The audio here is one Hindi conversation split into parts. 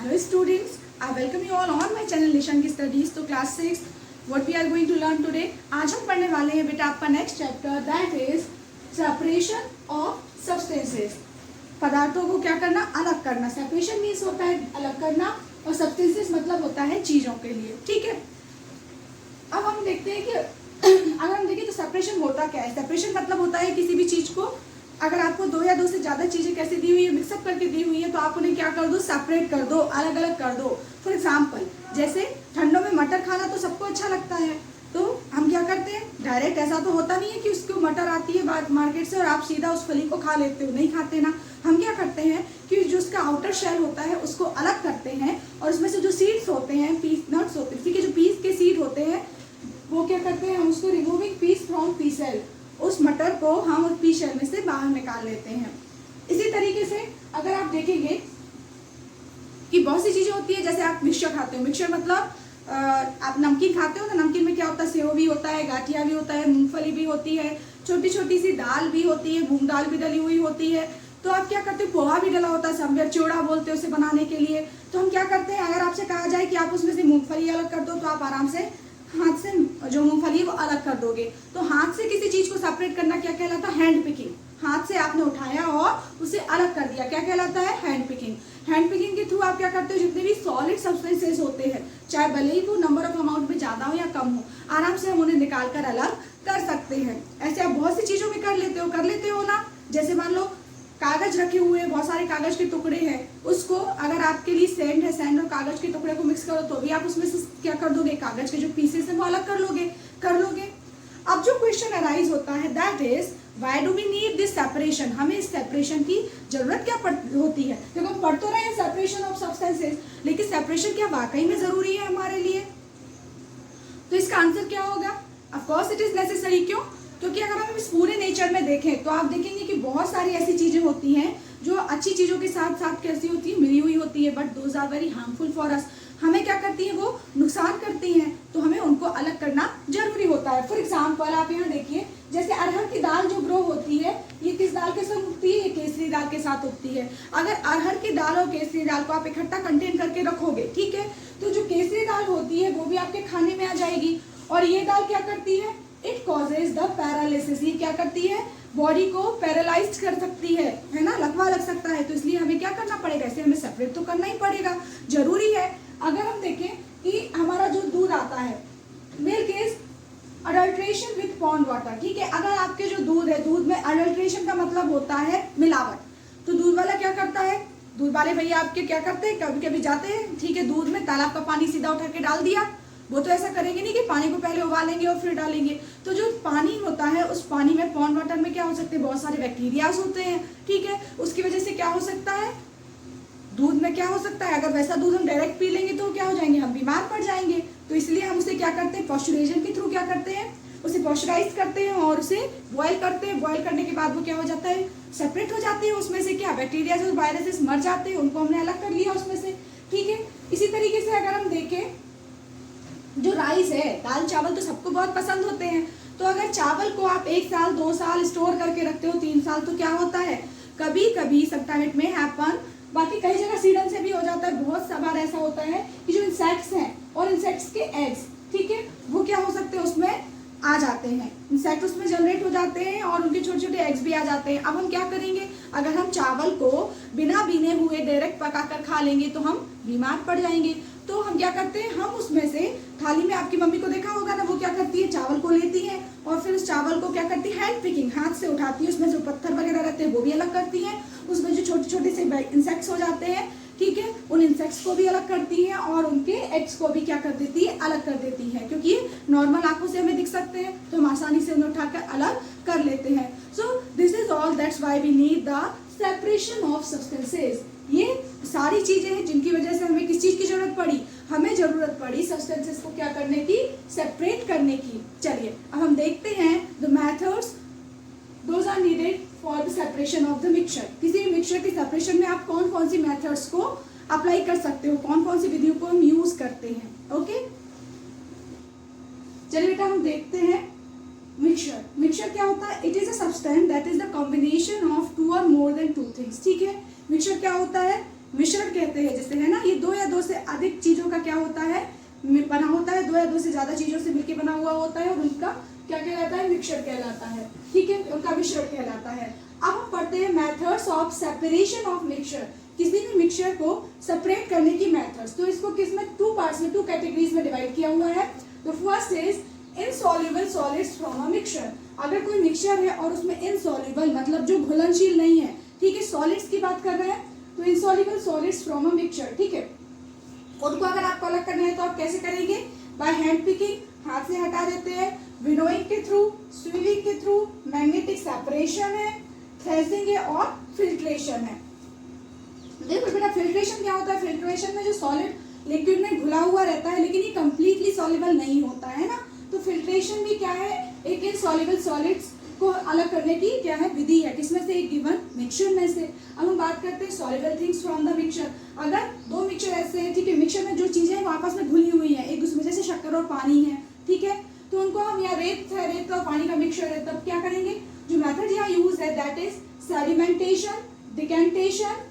Hello students, I welcome you all on my channel Nishank studies. तो class 6 what we are going to learn today, आज हम पढ़ने वाले हैं बेटा आपका next chapter, that is separation of substances. पदार्थों को क्या करना, अलग करना। सेपरेशन मीन्स होता है अलग करना और सब्सटेंसेस मतलब होता है चीजों के लिए, ठीक है। अब हम देखते हैं कि अगर हम देखें तो सेपरेशन होता क्या है। सेपरेशन मतलब होता है किसी भी चीज को, अगर आपको दो या दो से ज्यादा चीजें कैसे दी हुई है, मिक्सअप करके दी हुई है, तो आप उन्हें क्या कर दो, सेपरेट कर दो, अलग अलग कर दो। फॉर एग्जाम्पल, जैसे ठंडों में मटर खाना तो सबको अच्छा लगता है, तो हम क्या करते हैं, डायरेक्ट ऐसा तो होता नहीं है कि उसको मटर आती है मार्केट से और आप सीधा उस फली को खा लेते हो, नहीं खाते ना। हम क्या करते हैं कि जो उसका आउटर शेल होता है उसको अलग करते हैं और उसमें से जो सीड्स होते हैं, पीस नट्स होते हैं, ठीक है, जो पीस के सीड होते हैं वो क्या करते हैं, हम उसको removing peas from pea shell, उस मटर को हम उस पी शेल में से बाहर निकाल लेते हैं। इसी तरीके से अगर आप देखेंगे कि बहुत सी चीजें होती है, जैसे आप मिक्सचर खाते हो, मिक्सचर मतलब आप नमकीन खाते हो ना, नमकीन में क्या होता है, सेव भी होता है, गाठिया भी होता है, मूंगफली भी होती है, छोटी छोटी सी दाल भी होती है, मूंग दाल भी डली हुई होती है। तो आप क्या करते हो, पोहा भी डला होता है, समवेर चिवड़ा बोलते हो उसे बनाने के लिए। तो हम क्या करते हैं, अगर आपसे कहा जाए कि आप उसमें से मूंगफली अलग कर दो, तो आप आराम से हाथ से जो मूंगफली है वो अलग कर दोगे। तो हाथ से किसी चीज को सेपरेट करना क्या कहलाता है, हैंड पिकिंग। हाथ से आपने उठाया और उसे अलग कर दिया, क्या कहलाता है, हैंड पिकिंग। हैंड पिकिंग के थ्रू आप क्या करते हो, जितने भी सॉलिड सब्सटेंसेस होते हैं, चाहे भले ही वो नंबर ऑफ अमाउंट में ज्यादा हो या कम हो, आराम से हम उन्हें निकाल कर अलग कर सकते हैं। ऐसे आप बहुत सी चीजों में कर लेते हो ना। जैसे मान लो कागज रखे हुए हैं, बहुत सारे कागज के टुकड़े हैं, उसको अगर आपके लिए सैंड है, सैंड और कागज के टुकड़े को मिक्स करो तो भी आप उसमें से क्या कर दोगे, कागज के जो पीसेस हैं वो अलग कर लोगे। अब जो क्वेश्चन अराइज होता है, that is why do we need this separation. हमें इस सेपरेशन की जरूरत क्या होती है। देखो हम पढ़ तो रहे हैं सेपरेशन ऑफ सब्सटेंसेस, लेकिन सेपरेशन क्या वाकई में जरूरी है हमारे लिए। तो इसका आंसर क्या होगा, of course it is necessary. क्यों, क्योंकि अगर हम इस पूरे नेचर में देखें तो आप देखेंगे कि बहुत सारी ऐसी चीजें होती हैं जो अच्छी चीजों के साथ साथ कैसी होती है, मिली हुई होती है, but those are very harmful for us. हमें क्या करती है, वो नुकसान करती हैं, तो हमें उनको अलग करना जरूरी होता है। फॉर एग्जाम्पल आप यहाँ देखिए, जैसे अरहर की दाल जो ग्रो होती है, ये किस दाल के साथ उगती है, ये केसरी दाल के साथ उगती है। अगर अरहर की दाल और केसरी दाल को आप इकट्ठा कंटेन करके रखोगे, ठीक है, तो जो केसरी दाल होती है वो भी आपके खाने में आ जाएगी। और ये दाल क्या करती है, इट कॉजेज द पैरालिसिस। ये क्या करती है, बॉडी को पैरालाइज कर सकती है ना, लकवा लग सकता है। तो इसलिए हमें क्या करना पड़ेगा, इसे हमें सेपरेट तो करना ही पड़ेगा, जरूरी है। अगर हम देखें कि हमारा जो दूध आता है, milk is adulteration with pond water, ठीक है। अगर आपके जो दूध है, दूध में अडल्ट्रेशन का मतलब होता है मिलावट। तो दूध वाला क्या करता है, दूध वाले भैया आपके क्या करते हैं, कभी कभी जाते हैं, ठीक है, दूध में तालाब का पानी सीधा उठा के डाल दिया। वो तो ऐसा करेंगे नहीं कि पानी को पहले उबालेंगे और फिर डालेंगे। तो जो पानी होता है, उस पानी में, पॉन्ड वाटर में क्या हो सकते हैं, बहुत सारे बैक्टीरियाज होते हैं, ठीक है। उसकी वजह से क्या हो सकता है, दूध में क्या हो सकता है, अगर वैसा दूध हम डायरेक्ट पी लेंगे तो क्या हो जाएंगे, हम बीमार पड़ जाएंगे। तो इसलिए हम उसे क्या करते हैं, पॉस्चराइजेशन के थ्रू क्या करते हैं, उसे पॉस्चराइज करते हैं और उसे बॉयल करते हैं। बॉयल करने के बाद वो क्या हो जाता है, सेपरेट हो जाते हैं। उसमें से क्या बैक्टीरिया और वायरसेस मर जाते हैं, उनको हमने अलग कर लिया उसमें से, ठीक है। इसी तरीके से अगर हम देखें, जो राइस है, दाल चावल तो सबको बहुत पसंद होते हैं। तो अगर चावल को आप 1 साल 2 साल स्टोर करके रखते हो, 3 साल, तो क्या होता है, कभी कभी समटाइम इट में हैपन, बाकी कई जगह सीडन से भी हो जाता है। बहुत सा बार ऐसा होता है कि जो इंसेक्ट्स हैं और इंसेक्ट्स के एग्स, ठीक है, वो क्या हो सकते हैं, उसमें आ जाते हैं, इंसेक्ट उसमें जनरेट हो जाते हैं और उनके छोटे छोटे एग्स भी आ जाते हैं। अब हम क्या करेंगे, अगर हम चावल को बिना बीने हुए डायरेक्ट पकाकर खा लेंगे तो हम बीमार पड़ जाएंगे। तो हम क्या करते हैं, हम उसमें से थाली में, आपकी मम्मी को देखा होगा ना, वो क्या करती है, चावल को लेती है और फिर उस चावल को क्या करती है, हैंड पिकिंग, हाथ से उठाती है, उसमें जो पत्थर वगैरह रहते हैं वो भी अलग करती है, उसमें जो छोटे छोटे से इंसेक्ट्स हो जाते हैं, ठीक है, उन इंसेक्ट्स को भी अलग करती है और उनके एग्स को भी क्या कर देती है, अलग कर देती है। क्योंकि ये नॉर्मल आंखों से हमें दिख सकते हैं तो हम आसानी से उन्हें उठाकर अलग कर लेते हैं। So this is all, that's why we need the separation of substances. ये सारी चीजें हैं जिनकी वजह से हमें किस चीज की जरूरत पड़ी, हमें जरूरत पड़ी सब्सटेंसेस को क्या करने की, सेपरेट करने की। चलिए अब हम देखते हैं the methods those are needed for the separation of the mixture. किसी भी मिक्सचर की सेपरेशन में आप कौन कौन सी मेथड्स को अप्लाई कर सकते हो, कौन कौन सी विधियों को हम यूज करते हैं। ओके, चलिए बेटा हम देखते हैं मिक्सचर। मिक्सचर क्या होता है, it is a substance that is the combination of 2 और मोर देन 2 थिंग्स, ठीक है। मिक्सचर क्या होता है, मिश्रण कहते हैं जिसे, है ना। ये दो या दो से अधिक चीजों का क्या होता है, बना होता है, दो या दो से ज्यादा चीजों से मिलकर बना हुआ होता है और उनका क्या कहलाता है, मिक्सचर कहलाता है, ठीक है, उनका मिश्रण कहलाता है। अब हम पढ़ते हैं methods of separation of mixture, किसी भी मिक्सचर को सेपरेट करने की मेथड्स। तो इसको किसमें, टू पार्ट्स में, टू कैटेगरीज में डिवाइड किया हुआ है। तो first is insoluble solids from a mixture. अगर कोई मिक्सचर है और उसमें इनसॉल्युबल मतलब जो घुलनशील नहीं है, ठीक है, सॉलिड्स की बात कर रहे हैं, तो insoluble solids from a mixture, ठीक है। उनको अगर आपको अलग करना है तो आप कैसे करेंगे, बाय हैंड पिकिंग, हाथ से हटा देते हैं, विनोइंग के थ्रू, स्वीविंग के थ्रू, मैग्नेटिक सेपरेशन है, थ्रेसिंग है और फिल्ट्रेशन है। देखो बेटा फिल्ट्रेशन क्या होता है, फिल्ट्रेशन में जो सॉलिड लिक्विड में घुला हुआ रहता है लेकिन ये कंप्लीटली सॉल्युबल नहीं होता है ना, तो फिल्ट्रेशन भी क्या है, एक इनसॉल्युबल सॉलिड्स को अलग करने की क्या है, विधि है, किसमें से, एक गिवन मिक्सचर में से। अब हम बात करते हैं soluble things from the mixture. अगर दो मिक्सचर ऐसे हैं, ठीक है, मिक्सचर में जो चीजें हैं वो आपस में घुली हुई है, एक दूसरे, जैसे शक्कर और पानी है, ठीक है, तो उनको हम, या रेत है, रेत और पानी का मिक्सचर है, तब क्या करेंगे, जो मेथड यहाँ यूज है that is sedimentation, decantation,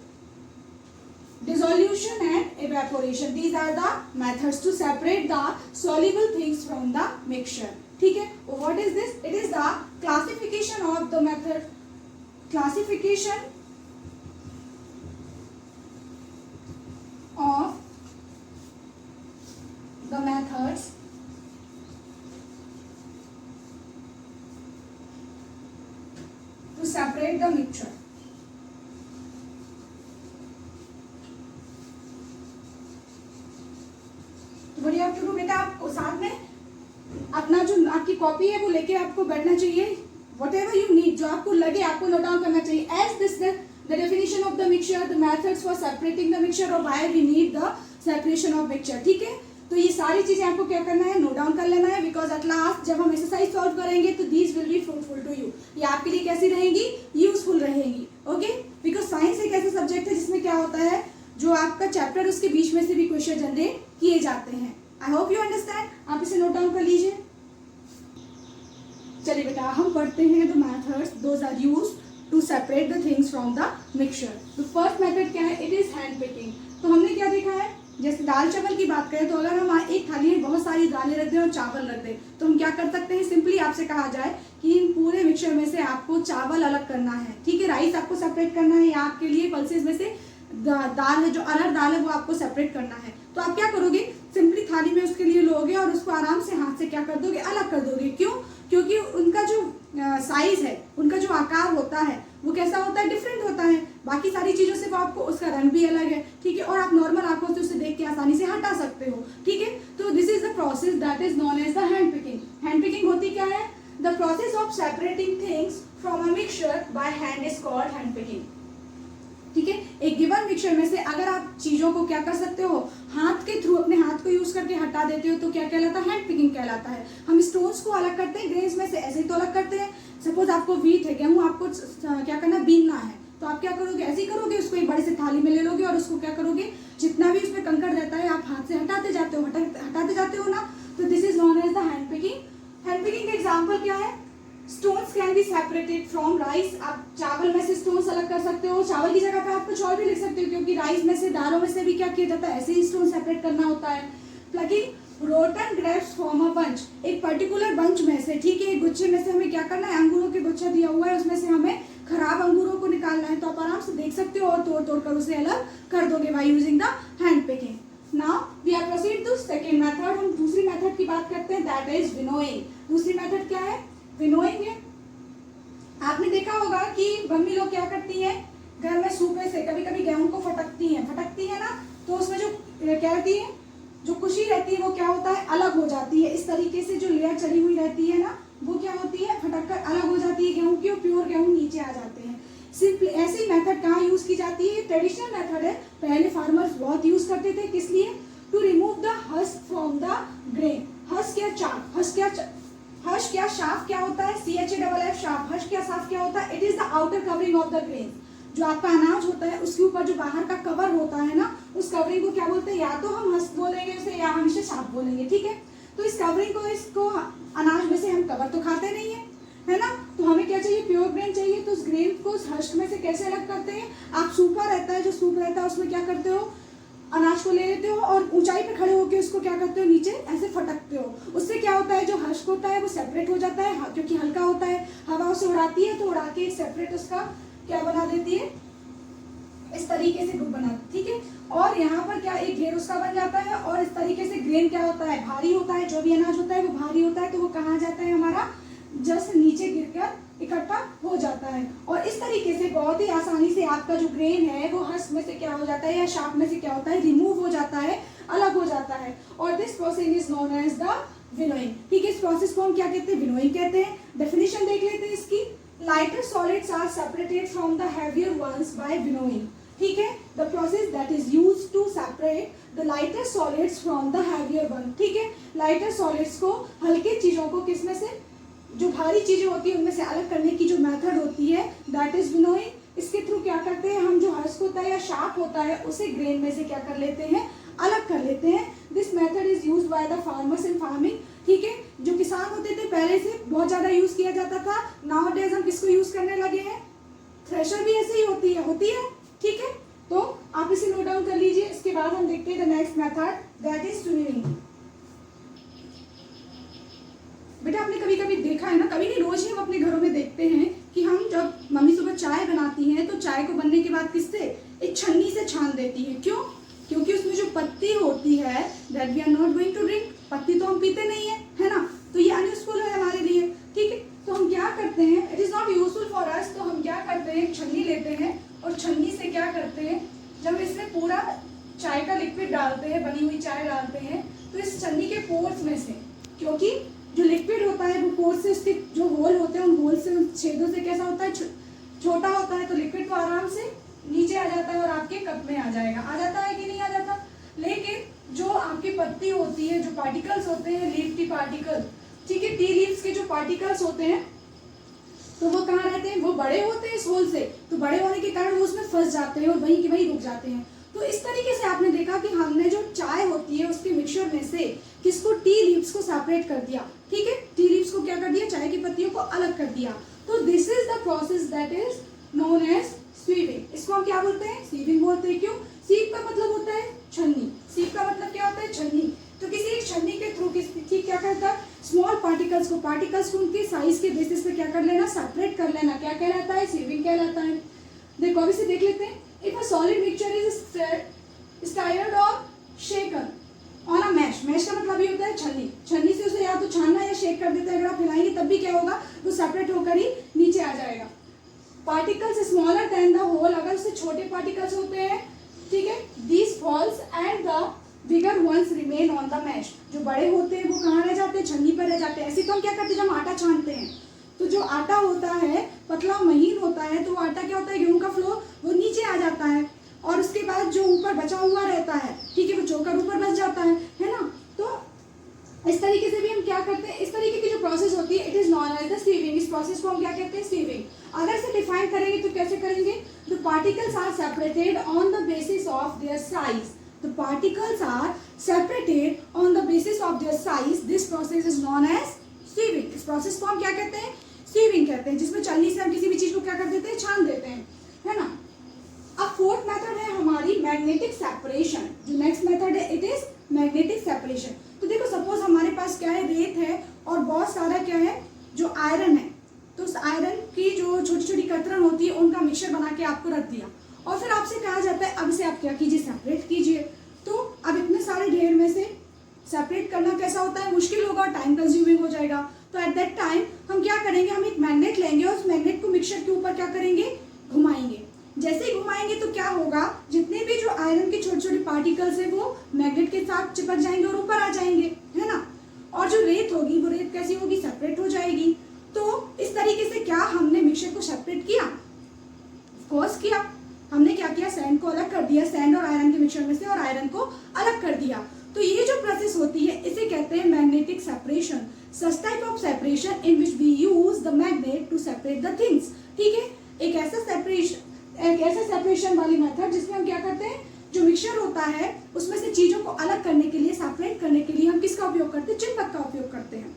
dissolution and evaporation. These are the methods to separate the soluble things from the mixture. ठीक है, what is this? It is the classification of the method, classification of the methods to separate the mixture. बढ़िया शुरू बेटा, आपको साथ में अपना जो आपकी कॉपी है वो लेके आपको बैठना चाहिए, whatever you need, जो आपको लगे आपको नोट डाउन करना चाहिए। As this the definition of the mixture, the methods for separating the mixture और why we need the separation of mixture, ठीक है। तो ये सारी चीजें आपको क्या करना है, नोट डाउन कर लेना है, बिकॉज एट लास्ट जब हम एक्सरसाइज सॉल्व करेंगे तो these will be fruitful to you, ये आपके लिए कैसी रहेंगी, यूजफुल रहेंगी, ओके। बिकॉज साइंस एक ऐसा सब्जेक्ट है जिसमें क्या होता है, जो आपका चैप्टर उसके बीच में से भी क्वेश्चन जनरेट किए जाते हैं। आई होप यू अंडरस्टैंड, आप इसे नोट डाउन कर लीजिए। चलिए बेटा हम पढ़ते हैं the methods those are used to separate the things from the mixture. तो फर्स्ट मेथड क्या है, इट इज हैंड पिकिंग। तो हमने क्या देखा है, जैसे दाल चावल की बात करें तो अगर हम एक थाली में बहुत सारी दालें रख दें और चावल रख दें तो हम क्या कर सकते हैं, सिंपली आपसे कहा जाए कि इन पूरे मिक्सचर में से आपको चावल अलग करना है, ठीक है, राइस आपको सेपरेट करना है, या आपके लिए पल्सेस में से दाल है, जो अरहर दाल है वो आपको सेपरेट करना है। तो आप क्या करोगे, सिंपली थाली में उसके लिए लोगे और उसको आराम से हाथ से क्या कर दोगे, अलग कर दोगे। क्यों, क्योंकि उनका जो साइज है, उनका जो आकार होता है वो कैसा होता है, डिफरेंट होता है। बाकी सारी चीजों से वो आपको उसका रंग भी अलग है, ठीक है, और आप नॉर्मल आंखों से उसे देख के आसानी से हटा सकते हो, ठीक है। तो this is the process that is known as the hand picking. Hand picking होती क्या है, the process of separating things from a mixture by hand is called hand picking, ठीक है। एक गिवन मिक्सचर में से अगर आप चीजों को क्या कर सकते हो, हाथ के थ्रू, अपने हाथ को यूज करके हटा देते हो तो क्या कहलाता है, हैंड पिकिंग कहलाता है। हम स्टोन्स को अलग करते हैं ग्रेन्स में से, ऐसे ही तो अलग करते हैं। सपोज आपको व्हीट है, गेहूं आपको क्या करना, बीनना है, तो आप क्या करोगे, ऐसे ही करोगे, उसको एक बड़ी सी थाली में ले लोगे और उसको क्या करोगे, जितना भी उसमें कंकड़ रहता है आप हाथ से हटाते जाते हो, हटाते जाते हो ना, तो this is known as the hand picking. Hand picking का एग्जाम्पल क्या है, stones can be separated from rice. आप चावल में से स्टोन्स अलग कर सकते हो, चावल की जगह पे आप कुछ और भी लिख सकते हो, क्योंकि राइस में से, दालों में से भी क्या किया जाता है, ऐसे ही स्टोन सेपरेट करना होता है। Plucking rotten grapes from a bunch, एक पर्टिकुलर बंच में से, ठीक है, एक गुच्छे में से हमें क्या करना है, अंगूरों के गुच्छा दिया हुआ है, उसमें से हमें खराब अंगूरों को निकालना है, तो आप आराम से देख सकते हो और तोड़ तोड़ कर उसे अलग कर दोगे by using the hand picking. Now we are proceed to second method. हम दूसरी मेथड की बात करते हैं, दैट इज विनोइंग। दूसरी मेथड क्या है, विनोइंग है। आपने देखा होगा कि मम्मी लोग क्या करती है, घर में सूपे से कभी कभी गेहूं को फटकती है ना, तो उसमें जो क्या रहती है, जो कुशी रहती है वो क्या होता है, अलग हो जाती है। इस तरीके से जो लेयर चली हुई रहती है ना, वो क्या होती है, फटक कर अलग हो जाती है गेहूं की, और प्योर गेहूं नीचे आ जाते हैं। सिर्फ ऐसी मेथड कहाँ यूज की जाती है, ट्रेडिशनल मेथड है, पहले फार्मर्स बहुत यूज करते थे, किस लिए, to remove the husk from the grain. Husk या चाक, हस्क क्या, शाफ क्या होता है, CHAFF शाफ। हस्क क्या, साफ क्या होता है, it is the outer covering of the grain. जो आपका अनाज होता है उसके ऊपर जो बाहर का कवर होता है ना, उस कवरिंग को क्या बोलते हैं, या तो हम हस्क बोलेंगे उसे, या हम इसे शाफ बोलेंगे, ठीक है। तो इस कवरिंग को, इसको अनाज में से हम कवर तो खाते नहीं है है ना। तो हमें क्या चाहिए, प्योर ग्रेन चाहिए। तो उस ग्रेन को उस हस्क में से कैसे अलग करते हैं, आप सूपा रहता है, जो सूप रहता है उसमें क्या करते हो, अनाज को ले लेते हो और ऊंचाई पे खड़े होकर उसको क्या करते हो, नीचे ऐसे फटकते हो। उससे क्या होता है, जो हस्क होता है वो सेपरेट हो जाता है, क्योंकि हल्का होता है, हवा उसे उड़ाती है, तो उड़ा के एक सेपरेट उसका क्या बना देती है, इस तरीके से ग्रुप बना, ठीक है। और यहाँ पर क्या एक घेर उसका बन जाता है, और इस तरीके से ग्रेन क्या होता है, भारी होता है, जो भी अनाज होता है वो भारी होता है, तो वो कहाँ जाता है, हमारा जस्ट नीचे गिरकर इकट्ठा हो जाता है। और इस तरीके से बहुत ही आसानी से आपका जो ग्रेन है वो हस्क में से क्या हो जाता है, या शाफ्ट में से क्या होता है, रिमूव हो जाता है, अलग हो जाता है। और this process is known as the winnowing, ठीक है। इस प्रोसेस को हम क्या कहते हैं, विनोइंग कहते हैं। डेफिनेशन देख लेते हैं इसकी। Lighter solids are separated from the heavier ones by winnowing, ठीक है। The process that is used to separate the lighter solids from the heavier one, ठीक है। लाइटर सॉलिड्स को, हल्के चीजों को किसमें से, जो भारी चीजें होती है उनमें से अलग करने की जो मेथड होती है दैट इज विनोइंग। इसके थ्रू क्या करते हैं हम, जो हस्क होता है या शार्प होता है उसे ग्रेन में से क्या कर लेते हैं, अलग कर लेते हैं। This method is used by the farmers in farming, ठीक है। जो किसान होते थे पहले से बहुत ज्यादा यूज किया जाता था। नाउ डेज हम किसको यूज करने लगे हैं, थ्रेशर भी ऐसे ही होती है, ठीक है। तो आप इसे नोट डाउन कर लीजिए। इसके बाद हम देखते हैं the next method that is swimming. बेटा आपने कभी कभी देखा है ना, कभी नहीं रोज ही हम अपने घरों में देखते हैं कि हम जब मम्मी सुबह चाय बनाती हैं तो चाय को बनने के बाद किससे, एक छन्नी से छान देती है। क्यों, क्योंकि उसमें जो पत्ती होती है that we are not going to drink, पत्ती तो हम पीते नहीं है ना, तो ये अनयूजफुल है हमारे लिए, ठीक है। तो हम क्या करते हैं, it is not useful for us, तो हम क्या करते हैं, छन्नी लेते हैं और छन्नी से क्या करते हैं, जब इसमें पूरा चाय का लिक्विड डालते हैं, बनी हुई चाय डालते हैं, तो इस छन्नी के पोर्स में से, क्योंकि जो लिक्विड होता है वो पोर्स से, उसके जो होल होते हैं उन होल से, उन छेदों से कैसा होता है, छोटा होता है, तो लिक्विड तो आराम से नीचे आ जाता है और आपके कप में आ जाएगा। आ जाता है कि नहीं आ जाता। लेकिन जो आपकी पत्ती होती है, जो पार्टिकल्स होते हैं, लीफ की पार्टिकल, ठीक है, टी लीव्स के जो पार्टिकल्स होते हैं, तो वो कहाँ रहते हैं, वो बड़े होते हैं इस होल से, तो बड़े होने के कारण वो उसमें फंस जाते हैं और वहीं के वहीं रुक जाते हैं। तो इस तरीके से आपने देखा कि हमने जो चाय होती है उसके मिक्सचर में से किसको, टी लीव्स को सेपरेट कर दिया, ठीक है। टी लीव्स को क्या कर दिया, चाय की पत्तियों को अलग कर दिया। तो this is the process that is known as sieving. इसको हम क्या बोलते हैं, सीविंग बोलते हैं। क्यों, सीव का मतलब होता है छन्नी, सीव का मतलब क्या होता है, छन्नी। तो किसी एक छन्नी के थ्रू ठीक क्या करता है, स्मॉल पार्टिकल्स को उनके साइज के बेसिस पे क्या कर लेना, सेपरेट कर लेना, क्या कहलाता है, सीविंग कहलाता है। देखो अभी से देख लेते हैं। If a solid mixture is stirred और shaken on a mesh, mesh का मतलब ये होता है छन्नी, छन्नी से उसे या तो छानना या शेक कर देते हैं। अगर आप हिलाएंगे तब भी क्या होगा, वो सेपरेट होकर ही नीचे आ जाएगा। Particles smaller than the hole, अगर उससे छोटे पार्टिकल्स होते हैं, ठीक है, these falls and the bigger ones remain on the mesh, जो बड़े होते हैं वो कहाँ रह जाते हैं, छन्नी पर रह जाते हैं। ऐसे तो हम क्या करते हैं, जब हम आटा छानते हैं तो जो आटा होता है पतला महीन होता है, तो वो आटा क्या होता है, गेहूं का फ्लो वो नीचे आ जाता है, और उसके बाद जो ऊपर बचा हुआ रहता है, ठीक है, वो चोकर ऊपर बच जाता है ना। तो इस तरीके से भी हम क्या करते हैं, इस तरीके की जो प्रोसेस होती है it is known as the sieving. इस प्रोसेस को हम क्या कहते हैं, सीविंग। अगर इसे डिफाइन करेंगे तो कैसे करेंगे, the particles are separated on the basis of their size, the particles are separated on the basis of their size, this process is known as sieving. इस प्रोसेस को हम क्या कहते हैं, सीविंग कहते हैं, जिसमें छन्नी से हम किसी भी चीज को क्या कर देते हैं, छान देते हैं, है ना। अब फोर्थ मेथड है हमारी मैग्नेटिक सेपरेशन। जो नेक्स्ट मेथड है इट इज मैग्नेटिक सेपरेशन। तो देखो सपोज हमारे पास क्या है, रेत है और बहुत सारा क्या है, जो आयरन है, तो उस आयरन की जो छोटी छोटी कतरन होती है उनका मिक्सचर बना के आपको रख दिया, और फिर आपसे कहा जाता है अब इसे आप क्या कीजिए, सेपरेट कीजिए। तो अब इतने सारे ढेर में से सेपरेट करना कैसा होता है, मुश्किल होगा, टाइम कंज्यूमिंग हो जाएगा। तो एट दैट टाइम हम क्या करेंगे, हम एक मैग्नेट लेंगे और उस मैग्नेट को मिक्सचर के ऊपर क्या करेंगे, घुमाएंगे। जैसे ही घुमाएंगे तो क्या होगा, जितने भी जो आयरन के छोटे छोटे पार्टिकल्स है वो मैग्नेट के साथ चिपक जाएंगे और ऊपर आ जाएंगे, है ना। और जो रेत होगी वो रेत कैसी होगी, सेपरेट हो जाएगी। तो इस तरीके से क्या हमने मिक्सचर को सेपरेट किया, ऑफ कोर्स किया। हमने क्या किया, सैंड को अलग कर दिया, सैंड और आयरन के मिक्सचर में से, और आयरन को अलग कर दिया। तो ये जो प्रोसेस होती है इसे कहते हैं magnetic separation. Such type of separation in which we use the magnet to separate the things, ठीक है। एक ऐसा सेपरेशन वाली मेथड जिसमें हम क्या करते हैं, जो मिक्सचर होता है उसमें से चीजों को अलग करने के लिए, सेपरेट करने के लिए हम किसका उपयोग करते हैं, चुंबक का उपयोग करते हैं।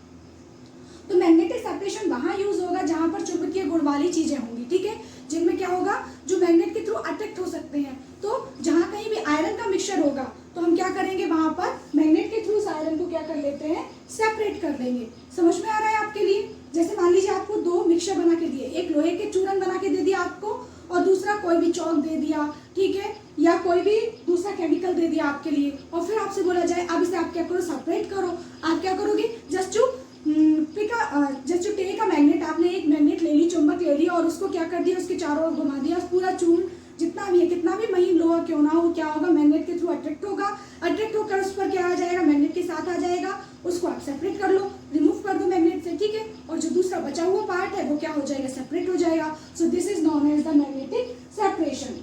तो मैग्नेटिक सेपरेशन वहाँ यूज होगा जहाँ पर चुंबकीय गुण वाली चीजें होंगी, ठीक है, जिनमें क्या होगा, जो मैग्नेट के थ्रू अट्रैक्ट हो सकते हैं। तो जहाँ कहीं भी आयरन का मिक्सचर होगा तो हम क्या करेंगे, वहां पर मैग्नेट के थ्रू उस आयरन को क्या कर लेते हैं, सेपरेट कर देंगे। समझ में आ रहा है आपके लिए? जैसे मान लीजिए आपको दो मिक्सचर बना के दिए, एक लोहे के चूरन बना के दे दिया आपको और दूसरा कोई भी चौक दे दिया, ठीक है, या कोई भी दूसरा केमिकल दे दिया आपके लिए, और फिर आपसे बोला जाए अब इसे आप क्या करो, सेपरेट करो। आप क्या करोगे, just to take a magnet, आपने एक मैग्नेट ले ली, चुंबक ले लिया और उसको क्या कर दिया, उसके चारों ओर घुमा दिया, पूरा चूर्ण जितना भी है, कितना भी महीन लोहा क्यों ना हो, क्या होगा, मैग्नेट के थ्रू अट्रैक्ट होगा, अट्रैक्ट होकर उस पर क्या आ जाएगा, मैग्नेट के साथ आ जाएगा, उसको आप सेपरेट कर लो, रिमूव कर दो मैग्नेट से, ठीक है, और जो दूसरा बचा हुआ पार्ट है वो क्या हो जाएगा, सेपरेट हो जाएगा। So this is known as the magnetic separation.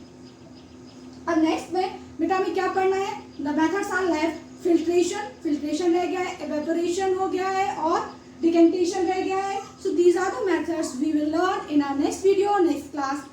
अब नेक्स्ट में बेटा हमें क्या पढ़ना है, the methods are left, filtration रह गया है, एवेपोरेशन हो गया है और डिकेंटेशन रह गया है। So these are the methods we will learn in our next video, next class.